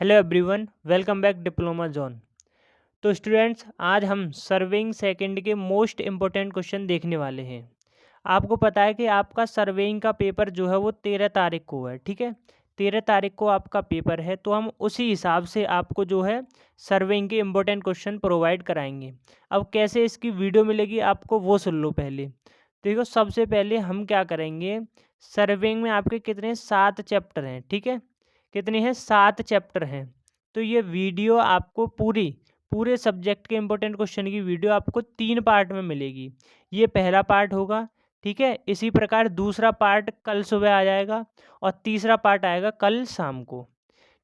Hello everyone, welcome back diploma zone. तो students, आज हम सर्वेइंग सेकंड के मोस्ट इम्पोर्टेंट क्वेश्चन देखने वाले हैं। आपको पता है कि आपका सर्वेइंग का पेपर जो है वो 13 तारीख को है, ठीक है। 13 तारीख को आपका पेपर है, तो हम उसी हिसाब से आपको जो है सर्वेइंग के इम्पोर्टेंट क्वेश्चन प्रोवाइड कराएंगे। अब कैसे इसकी वीडियो मिलेगी आपको, वो सुन लो पहले। देखो, सबसे पहले हम क्या करेंगे, सर्वेइंग में आपके कितने 7 चैप्टर हैं, ठीक है। कितने हैं? 7 चैप्टर हैं। तो ये वीडियो आपको पूरे सब्जेक्ट के इम्पोर्टेंट क्वेश्चन की वीडियो आपको 3 पार्ट में मिलेगी। ये पहला पार्ट होगा, ठीक है। इसी प्रकार दूसरा पार्ट कल सुबह आ जाएगा और तीसरा पार्ट आएगा कल शाम को,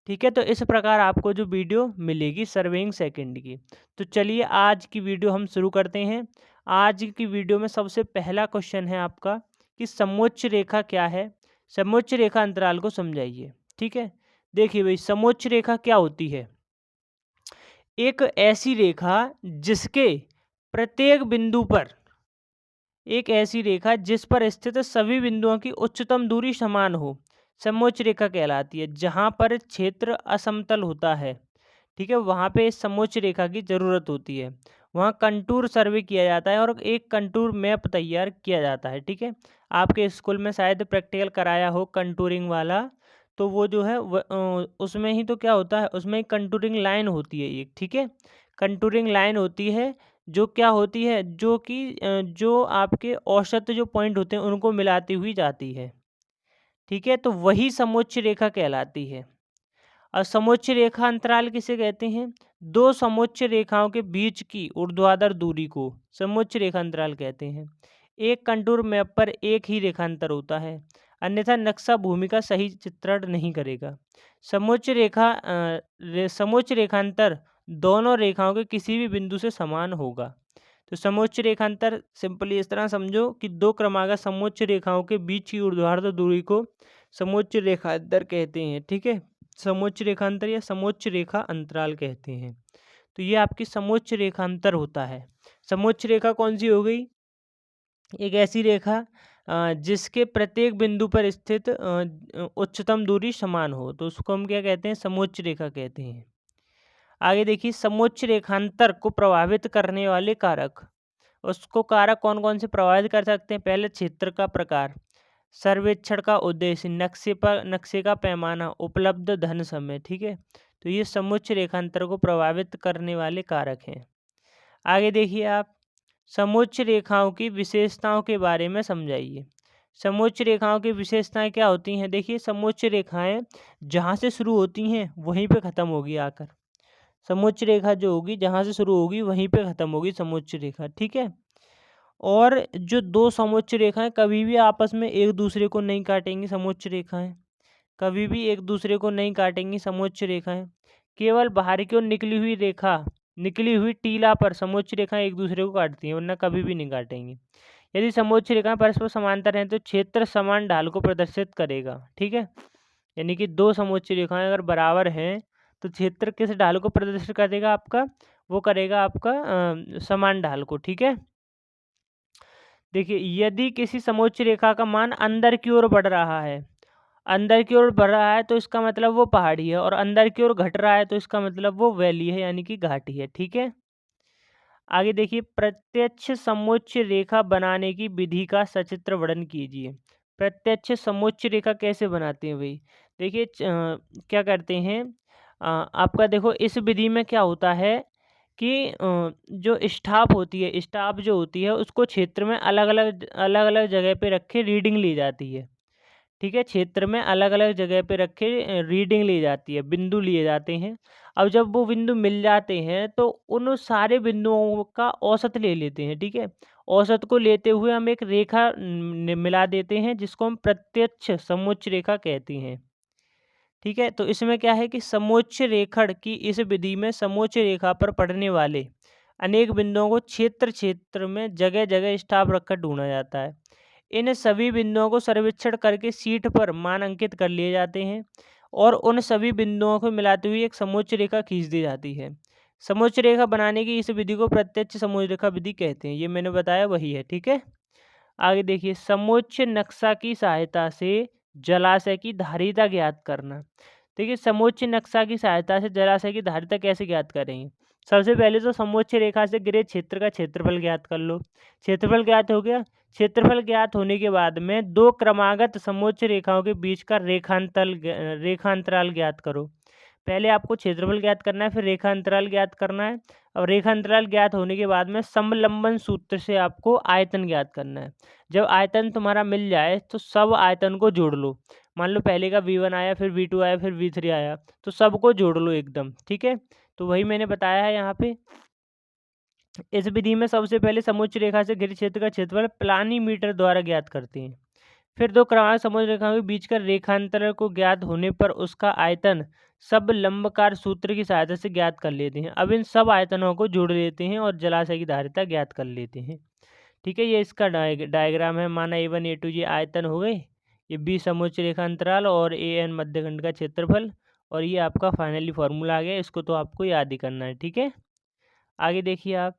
ठीक है। तो इस प्रकार आपको जो वीडियो मिलेगी सर्वेइंग सेकंड की। तो चलिए आज की वीडियो हम शुरू करते हैं। आज की वीडियो में सबसे पहला क्वेश्चन है आपका कि समोच्च रेखा क्या है। समोच्च रेखा अंतराल को समझाइए, ठीक है। देखिए भाई, समोच्च रेखा क्या होती है? एक ऐसी रेखा जिसके प्रत्येक बिंदु पर एक ऐसी रेखा जिस पर स्थित सभी बिंदुओं की उच्चतम दूरी समान हो, समोच्च रेखा कहलाती है। जहाँ पर क्षेत्र असमतल होता है, ठीक है, वहाँ पे इस समोच्च रेखा की ज़रूरत होती है। वहाँ कंटूर सर्वे किया जाता है और एक कंटूर मैप तैयार किया जाता है, ठीक है। आपके स्कूल में शायद प्रैक्टिकल कराया हो कंटूरिंग वाला, तो वो जो है उसमें ही तो क्या होता है, उसमें एक कंटूरिंग लाइन होती है एक, ठीक है। कंटूरिंग लाइन होती है जो क्या होती है, जो कि जो आपके औसत जो पॉइंट होते हैं उनको मिलाती हुई जाती है, ठीक है। तो वही समोच्च रेखा कहलाती है। और समोच्च रेखा अंतराल किसे कहते हैं? दो समोच्च रेखाओं के बीच की ऊर्ध्वाधर दूरी को समोच्च रेखा अंतराल कहते हैं। एक कंटूर मैप पर एक ही रेखांतर होता है, अन्यथा नक्शा भूमि का सही चित्रण नहीं करेगा। समोच्च रेखांतर दोनों रेखाओं के किसी भी बिंदु से समान होगा। तो समोच्च रेखांतर सिंपली इस तरह समझो कि दो क्रमागत समोच्च रेखाओं के बीच की ऊर्ध्वाधर दूरी को समोच्च रेखांतर कहते हैं, ठीक है। समोच्च रेखांतर या समोच्च रेखा अंतराल कहते हैं। तो ये आपकी समोच्च रेखांतर होता है। समोच्च रेखा कौन सी हो गई? एक ऐसी रेखा जिसके प्रत्येक बिंदु पर स्थित उच्चतम दूरी समान हो, तो उसको हम क्या कहते हैं? समोच्च रेखा कहते हैं। आगे देखिए, समोच्च रेखांतर को प्रभावित करने वाले कारक। उसको कारक कौन कौन से प्रभावित कर सकते हैं? पहले क्षेत्र का प्रकार, सर्वेक्षण का उद्देश्य, नक्शे का पैमाना, उपलब्ध धन समय, ठीक है। तो ये समोच्च रेखांतर को प्रभावित करने वाले कारक हैं। आगे देखिए आप, समोच्च रेखाओं की विशेषताओं के बारे में समझाइए। समोच्च रेखाओं की विशेषताएं क्या होती हैं? देखिए, समोच्च रेखाएं जहाँ से शुरू होती हैं वहीं पे ख़त्म होगी आकर। समोच्च रेखा जो होगी जहाँ से शुरू होगी वहीं पे ख़त्म होगी समोच्च रेखा, ठीक है। और जो दो समोच्च रेखाएं कभी भी आपस में एक दूसरे को नहीं काटेंगी, समोच्च रेखाएं कभी भी एक दूसरे को नहीं काटेंगी समोच्च रेखाएं। केवल बाहर की ओर निकली हुई टीला पर समोच्च रेखाएं एक दूसरे को काटती हैं, वरना कभी भी नहीं काटेंगी। यदि समोच्च रेखाएं परस्पर समांतर हैं तो क्षेत्र समान ढाल को प्रदर्शित करेगा, ठीक है। यानी कि दो समोच्च रेखाएं अगर बराबर हैं तो क्षेत्र किस ढाल को प्रदर्शित करेगा? आपका वो करेगा आपका समान ढाल को, ठीक है। देखिए, यदि किसी समोच्च रेखा का मान अंदर की ओर बढ़ रहा है, अंदर की ओर बढ़ रहा है तो इसका मतलब वो पहाड़ी है, और अंदर की ओर घट रहा है तो इसका मतलब वो वैली है, यानी कि घाटी है, ठीक है। आगे देखिए, प्रत्यक्ष समोच्च रेखा बनाने की विधि का सचित्र वर्णन कीजिए। प्रत्यक्ष समोच्च रेखा कैसे बनाते हैं भाई? देखिए, क्या करते हैं, आपका देखो इस विधि में क्या होता है कि जो स्टाफ होती है, स्टाफ जो होती है उसको क्षेत्र में अलग अलग जगह पे रख के रीडिंग ली जाती है, ठीक है। क्षेत्र में अलग अलग जगह पे रखे रीडिंग ली जाती है, बिंदु लिए जाते हैं। अब जब वो बिंदु मिल जाते हैं तो उन सारे बिंदुओं का औसत ले लेते हैं, ठीक है। औसत को लेते हुए हम एक रेखा मिला देते हैं जिसको हम प्रत्यक्ष समोच्च रेखा कहते हैं, ठीक है। तो इसमें क्या है कि समोच्च रेखण की इस विधि में समोच्च रेखा पर पड़ने वाले अनेक बिंदुओं को क्षेत्र क्षेत्र में जगह जगह स्टाफ रखकर ढूंढा जाता है। इन सभी बिंदुओं को सर्वेक्षण करके शीट पर मान अंकित कर लिए जाते हैं और उन सभी बिंदुओं को मिलाते हुए एक समोच्च रेखा खींच दी जाती है। समोच्च रेखा बनाने की इस विधि को प्रत्यक्ष समोच्च रेखा विधि कहते हैं। ये मैंने बताया वही है, ठीक है। आगे देखिए, समोच्च नक्शा की सहायता से जलाशय की धारिता ज्ञात करना। देखिए समोच्च नक्शा की सहायता से जलाशय की धारिता कैसे ज्ञात करेंगे। सबसे पहले तो समोच्च रेखा से घिरे क्षेत्र का क्षेत्रफल ज्ञात कर लो। क्षेत्रफल ज्ञात हो गया। क्षेत्रफल ज्ञात होने के बाद में दो क्रमागत समोच्च रेखाओं के बीच का रेखांतराल ज्ञात करो। पहले आपको क्षेत्रफल ज्ञात करना है, फिर रेखा अंतराल ज्ञात करना है। और रेखा अंतराल ज्ञात होने के बाद में समलंबन सूत्र से आपको आयतन ज्ञात करना है। जब आयतन तुम्हारा मिल जाए तो सब आयतन को जोड़ लो। मान लो पहले का V1 आया, फिर V2 आया, फिर V3 आया, तो सबको जोड़ लो एकदम, ठीक है। तो वही मैंने बताया है यहाँ पे। इस विधि में सबसे पहले समोच्च रेखा से घिरे क्षेत्र का क्षेत्रफल प्लानी मीटर द्वारा ज्ञात करते हैं। फिर दो क्रमागत समोच्च रेखाओं के बीच का रेखांतर को ज्ञात होने पर उसका आयतन सब लंबकार सूत्र की सहायता से ज्ञात कर लेते हैं। अब इन सब आयतनों को जोड़ लेते हैं और जलाशय की धारिता ज्ञात कर लेते हैं। ठीक है, ये इसका डायग्राम है। माना A1 A2 ये आयतन हो गए, ये B समोच्च रेखा अंतराल और AN मध्यखंड का क्षेत्रफल, और ये आपका फाइनली फॉर्मूला आ गया। इसको तो आपको याद ही करना है, ठीक है। आगे देखिए आप,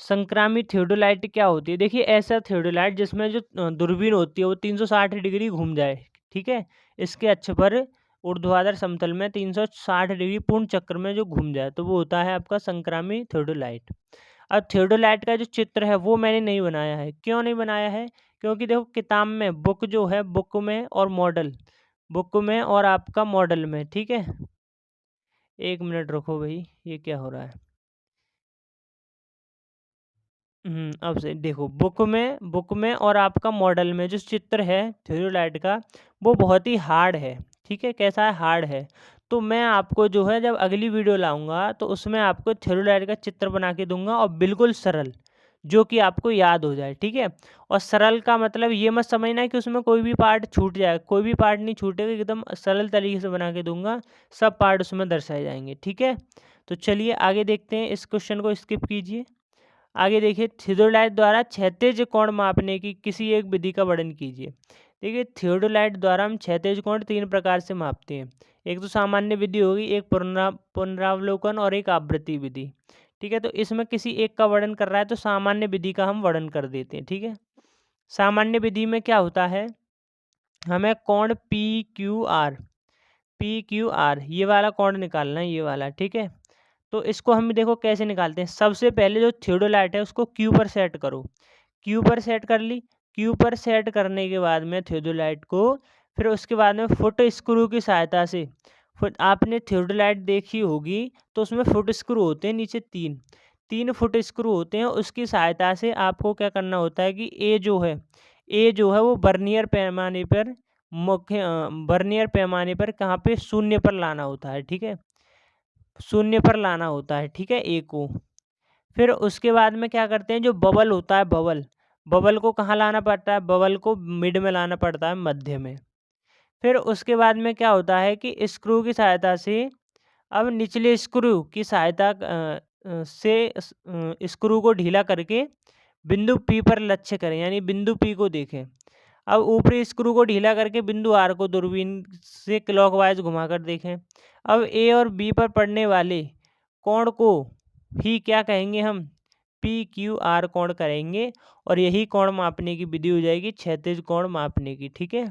संक्रामित थियोडोलाइट क्या होती है। देखिए ऐसा थियोडोलाइट जिसमें जो दूरबीन होती है वो 360 डिग्री घूम जाए, ठीक है। इसके अक्ष पर ऊर्ध्वाधर समतल में 360 डिग्री पूर्ण चक्र में जो घूम जाए, तो वो होता है आपका संक्रामित थियोडोलाइट। अब थियोडोलाइट का जो चित्र है वो मैंने नहीं बनाया है। क्यों नहीं बनाया है? क्योंकि देखो किताब में बुक जो है, बुक में और मॉडल, बुक में और आपका मॉडल में, ठीक है। एक मिनट रुको भाई, ये क्या हो रहा है। अब से देखो, बुक में और आपका मॉडल में जो चित्र है थियोडोलाइट का, वो बहुत ही हार्ड है, ठीक है। कैसा है? हार्ड है। तो मैं आपको जो है जब अगली वीडियो लाऊंगा तो उसमें आपको थियोडोलाइट का चित्र बना के दूंगा, और बिल्कुल सरल, जो कि आपको याद हो जाए, ठीक है। और सरल का मतलब ये मत समझना कि उसमें कोई भी पार्ट छूट जाए, कोई भी पार्ट नहीं छूटेगा, एकदम सरल तरीके से बना के दूंगा, सब पार्ट उसमें दर्शाए जाएंगे, ठीक है। तो चलिए आगे देखते हैं, इस क्वेश्चन को स्किप कीजिए। आगे देखिए, थियोडोलाइट द्वारा क्षैतिज कोण मापने की किसी एक विधि का वर्णन कीजिए। देखिए थियोडोलाइट द्वारा हम क्षैतिज कोण 3 प्रकार से मापते हैं। एक तो सामान्य विधि होगी, एक पुनरावलोकन और एक आवृत्ति विधि, ठीक है। तो इसमें किसी एक का वर्णन कर रहा है तो सामान्य विधि का हम वर्णन कर देते हैं, ठीक है। सामान्य विधि में क्या होता है, हमें कोण पी क्यू आर ये वाला कोण निकालना है, ये वाला, ठीक है। तो इसको हम देखो कैसे निकालते हैं। सबसे पहले जो थियोडोलाइट है उसको क्यू पर सेट करो। क्यू पर सेट कर ली। क्यू पर सेट करने के बाद में थियोडोलाइट को, फिर उसके बाद में फुट स्क्रू की सहायता से, फुट, आपने थियोडोलाइट देखी होगी तो उसमें फुट स्क्रू होते हैं नीचे, तीन तीन फुट स्क्रू होते हैं। उसकी सहायता से आपको क्या करना होता है कि ए जो है वो बर्नियर पैमाने पर, बर्नियर पैमाने पर कहाँ पे, शून्य पर लाना होता है, ठीक है। शून्य पर लाना होता है, ठीक है, ए को। फिर उसके बाद में क्या करते हैं, जो बबल होता है, बबल को कहाँ लाना पड़ता है, बबल को मिड में लाना पड़ता है, मध्य में। फिर उसके बाद में क्या होता है कि स्क्रू की सहायता से, अब निचले स्क्रू की सहायता से स्क्रू को ढीला करके बिंदु पी पर लक्ष्य करें, यानी बिंदु पी को देखें। अब ऊपरी स्क्रू को ढीला करके बिंदु आर को दूरबीन से क्लॉकवाइज घुमाकर देखें। अब ए और बी पर पड़ने वाले कोण को ही क्या कहेंगे हम, पी क्यू आर कोण करेंगे, और यही कोण मापने की विधि हो जाएगी क्षैतिज कोण मापने की, ठीक है।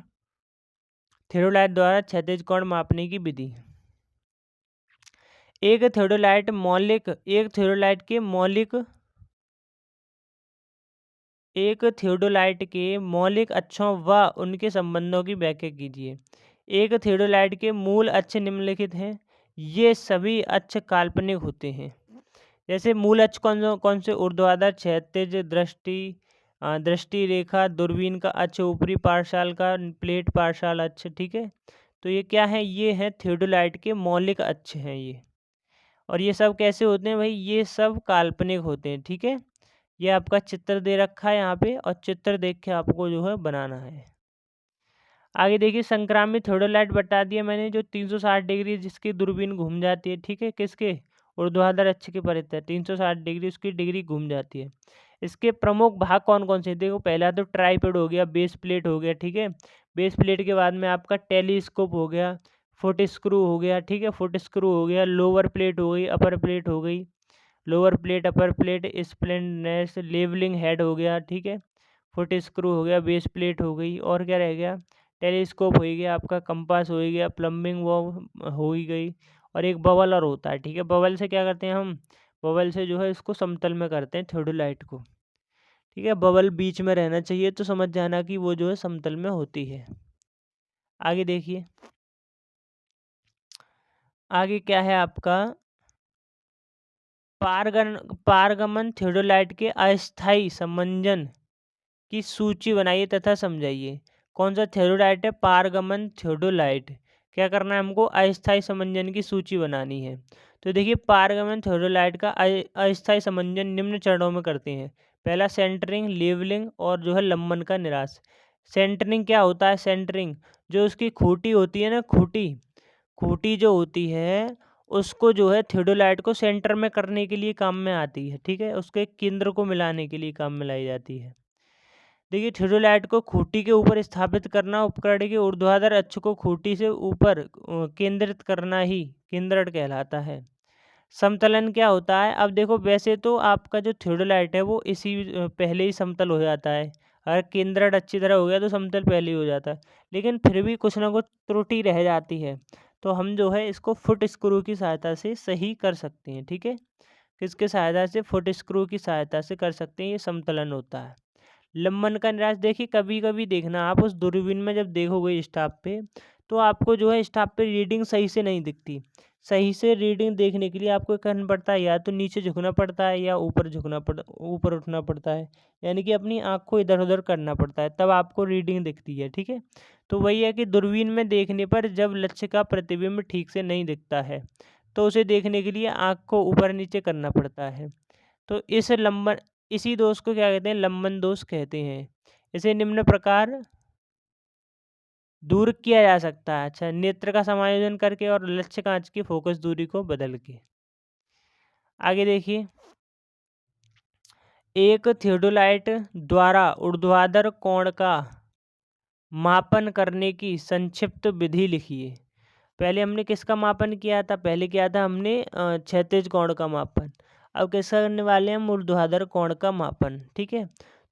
थियोडोलाइट द्वारा क्षैतिज कोण मापने की विधि। एक थियोडोलाइट के मौलिक अक्षों व उनके संबंधों की व्याख्या कीजिए। एक थियोडोलाइट के मूल अक्ष निम्नलिखित हैं। ये सभी अक्ष काल्पनिक होते हैं। जैसे मूल अक्ष कौन से, ऊर्ध्वाधर, क्षैतिज, दृष्टि रेखा, दूरबीन का अक्ष, ऊपरी पार्श्व का, प्लेट पार्श्व अक्ष, ठीक है। तो ये क्या है, ये है थियोडोलाइट के मौलिक अक्ष हैं ये। और ये सब कैसे होते हैं भाई, ये सब काल्पनिक होते हैं, ठीक है। ये आपका चित्र दे रखा है यहाँ पे, और चित्र देख के आपको जो है बनाना है। आगे देखिए, संक्रामित थियोडोलाइट बता दिया मैंने, जो 360 डिग्री जिसकी दूरबीन घूम जाती है, ठीक है, किसके, ऊर्ध्वाधर अक्ष के परितः 360 डिग्री उसकी डिग्री घूम जाती है। इसके प्रमुख भाग कौन कौन से, देखो पहला तो ट्राइपॉड हो गया, बेस प्लेट हो गया, ठीक है। बेस प्लेट के बाद में आपका टेलीस्कोप हो गया, फुट स्क्रू हो गया, ठीक है, फुट स्क्रू हो गया, लोअर प्लेट हो गई, अपर प्लेट हो गई, लोअर प्लेट, अपर प्लेट, स्प्लिंट लेवलिंग हेड हो गया, ठीक है, फुट स्क्रू हो गया, बेस प्लेट हो गई, और क्या रह गया, टेलीस्कोप हो गया, आपका कंपास हो गया, प्लम्बिंग वो हो ही गई, और एक बबल और होता है, ठीक है। बबल से क्या करते हैं हम, बबल से जो है इसको समतल में करते हैं थियोडोलाइट को, ठीक है। बबल बीच में रहना चाहिए, तो समझ जाना कि वो जो है समतल में होती है। आगे देखिए, आगे क्या है आपका, पारगमन थियोडोलाइट के अस्थायी समंजन की सूची बनाइए तथा समझाइए। कौन सा थियोडोलाइट है, पारगमन थियोडोलाइट। क्या करना है हमको, अस्थायी समंजन की सूची बनानी है। तो देखिए, पारगमन थियोडोलाइट का अस्थायी समंजन निम्न चरणों में करते हैं। पहला सेंटरिंग, लेवलिंग और जो है लंबन का निराश। सेंटरिंग क्या होता है, सेंटरिंग जो उसकी खूंटी होती है ना, खूंटी खूंटी जो होती है उसको जो है थियोडोलाइट को सेंटर में करने के लिए काम में आती है, ठीक है। उसके केंद्र को मिलाने के लिए काम में लाई जाती है। देखिए, थियोडोलाइट को खूंटी के ऊपर स्थापित करना, उपकरण के ऊर्ध्वाधर अक्ष को खूंटी से ऊपर केंद्रित करना ही केंद्रक कहलाता है। समतलन क्या होता है, अब देखो वैसे तो आपका जो थियोडोलाइट है वो इसी पहले ही समतल हो जाता है। अगर केंद्रक अच्छी तरह हो गया तो समतल पहले ही हो जाता है, लेकिन फिर भी कुछ ना कुछ त्रुटि रह जाती है, तो हम जो है इसको फुट स्क्रू की सहायता से सही कर सकते हैं, ठीक है। किसके सहायता से, फुट स्क्रू की सहायता से कर सकते हैं, ये समतलन होता है। लंबन का निराश, देखिए कभी कभी देखना आप उस दूरबीन में जब देखोगे स्टाफ पे, तो आपको जो है स्टाफ पे रीडिंग सही से नहीं दिखती। सही से रीडिंग देखने के लिए आपको क्या करना पड़ता है, या तो नीचे झुकना पड़ता है या ऊपर उठना पड़ता है, यानी कि अपनी आँख को इधर उधर करना पड़ता है, तब आपको रीडिंग दिखती है, ठीक है। तो वही है कि दूरबीन में देखने पर जब लक्ष्य का प्रतिबिंब ठीक से नहीं दिखता है, तो उसे देखने के लिए आँख को ऊपर नीचे करना पड़ता है। तो इसी दोष को क्या कहते हैं, लंबन दोष कहते हैं। इसे निम्न प्रकार दूर किया जा सकता है। अच्छा, नेत्र का समायोजन करके और लक्ष्य कांच की फोकस दूरी को बदल के। आगे देखिए, एक थियोडोलाइट द्वारा ऊर्ध्वाधर कोण का मापन करने की संक्षिप्त विधि लिखिए। पहले हमने किसका मापन किया था, पहले किया था हमने क्षैतिज कोण का मापन। अब कैसा करने वाले हैं, हम ऊर्ध्वाधर कोण का मापन, ठीक है।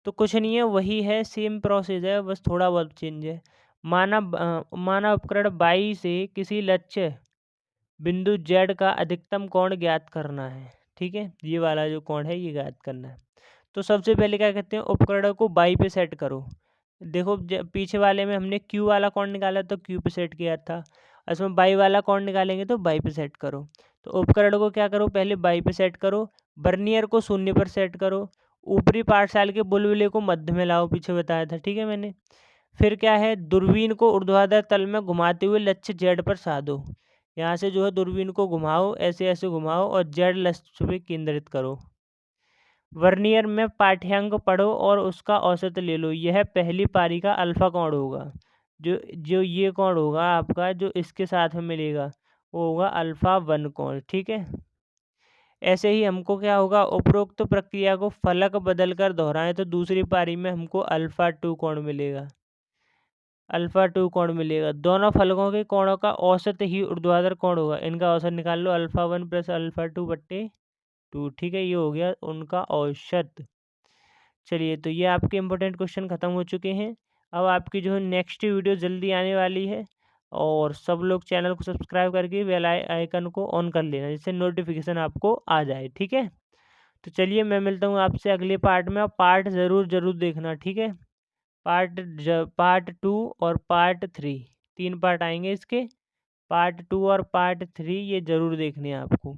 तो कुछ नहीं है, वही है, सेम प्रोसेस है, बस थोड़ा बहुत चेंज है। माना उपकरण बाई से किसी लक्ष्य बिंदु जेड का अधिकतम कोण ज्ञात करना है, ठीक है। ये वाला जो कोण है ये ज्ञात करना है। तो सबसे पहले क्या कहते हैं, उपकरण को बाई पे सेट करो। देखो, पीछे वाले में हमने क्यू वाला कोण निकाला तो क्यू पे सेट किया था, इसमें बाई वाला कोण निकालेंगे तो बाई पे सेट करो। तो उपकरण को क्या करो, पहले बाई पे सेट करो, बर्नियर को 0 पर सेट करो, ऊपरी पार्श्व के बुलबुले को मध्य में लाओ, पीछे बताया था, ठीक है मैंने। फिर क्या है, दूरबीन को ऊर्ध्वाधर तल में घुमाते हुए लक्ष्य जेड पर साधो। यहाँ से जो है दूरबीन को घुमाओ, ऐसे ऐसे घुमाओ और जेड लक्ष्य पे केंद्रित करो। वर्नियर में पाठ्यांक पढ़ो और उसका औसत ले लो। यह पहली पारी का अल्फा कोण होगा। जो जो ये कोण होगा आपका, जो इसके साथ में मिलेगा, वो होगा अल्फा 1 कोण, ठीक है। ऐसे ही हमको क्या होगा, उपरोक्त प्रक्रिया को फलक बदल कर दोहराएं तो दूसरी पारी में हमको अल्फा 2 कोण मिलेगा। अल्फा 2 कोण मिलेगा। दोनों फलकों के कोणों का औसत ही ऊर्ध्वाधर कोण होगा। इनका औसत निकाल लो, अल्फा 1 प्लस अल्फा 2 बट्टे 2, ठीक है। ये हो गया उनका औसत। चलिए, तो ये आपके इंपॉर्टेंट क्वेश्चन खत्म हो चुके हैं। अब आपकी जो है नेक्स्ट वीडियो जल्दी आने वाली है, और सब लोग चैनल को सब्सक्राइब करके बेल आइकन को ऑन कर लेना, जिससे नोटिफिकेशन आपको आ जाए, ठीक है। तो चलिए, मैं मिलता हूँ आपसे अगले पार्ट में, और पार्ट ज़रूर ज़रूर देखना, ठीक है। पार्ट 2 और पार्ट 3, 3 पार्ट आएंगे इसके। पार्ट 2 और पार्ट 3 ये ज़रूर देखने हैं आपको।